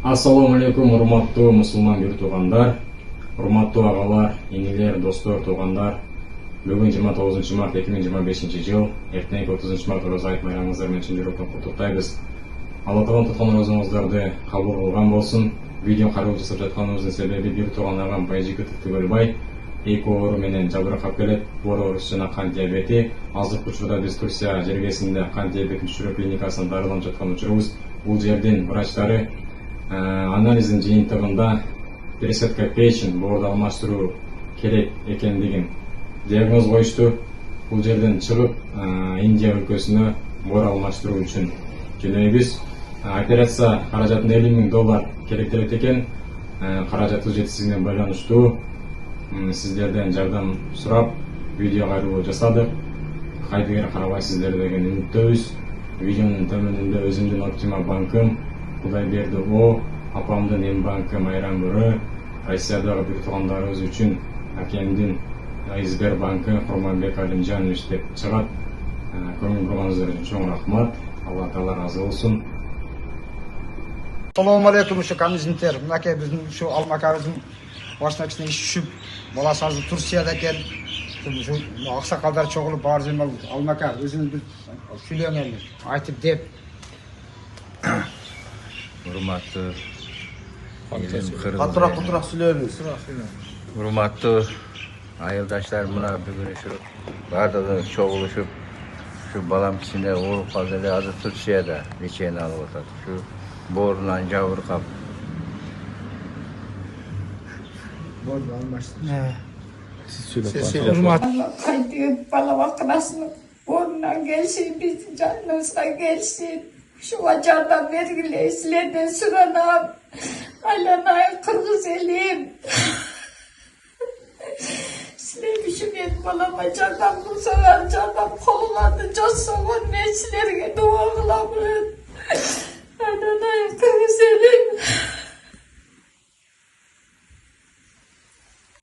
Assalamu alaikum, урматтуу мусулман бир туугандар, урматтуу агалар, инилер, достор, туугандар. Бүгүн 29 март 2025 жыл, эртеңки 30 март ораза айт байрамыңыздар менен чын жүрөктөн куттуктайбыз. Алла таалам туткан оразаңыздарды кабыл кылган болсун. Видео кароо жасап жатканыбыздын себеби бир тууган агам Байжигитов Түгөлбай эки оору менен жабыркап келет. Бор оорусу жана кант диабети. Азыркы учурда биз Турция жергесинде кант диабетин түшүрүү клиникасында дарыланып жаткан учурубуз. Бул жердин врачтары анализдин жыйынтыгында пересадка печень, боорду алмаштыруу керек экендигин диагноз коюшту. Бул жерден чыгып Индия өлкөсүнө боор алмаштыруу үчүн жөнөйбүз. Операция каражатына $50,000 керектелет экен. Каражаттын жетишсиздигине байланыштуу сиздерден жардам сурап видео кайрылуу жасадык. Кайдыгер карабай сиздер деген үмүттөбүз. Видеонун төмөнүндө өзүмдүн Оптима банкым, Кудайберди О, апамдын М банкы Майрам Бөрө, Россиядагы бир туугандарыбыз үчүн акемдин Сбербанкы Курманбек Алимжанович деп чыгат. Көңүл бурганыңыздар үчүн чоң рахмат. Алла таала разы болсун. Assalamu alaikum şu kamizintler. Mınake bizim şu almakabızın başına kişine iş düşüp balası hazır Türkiye'deki şu aksakallar çoğulup bağır zemal almakab özünü bir söyleyenler aytıp deyip Hurmatlı Kuturak söyleyemiyoruz. Hurmatlı ayıldaşlar buna bugün şu bardadan çoğuluşup şu balam içinde uğurup kaldı adı Türkiye'de liçeğini alıp oturdu. Şu boğrulan jabırkap. Boğru almıştı. Siz söyle. Kaydı bala vakınasını burnundan gelsin, bizim canımıza gelsin. Şu vacardan vergili izleden sıranam. Alanay Kırgız elim. Silemişim et bala vacardan bu sefer canım kolulandı. Can savun ne silerge dua kılamın.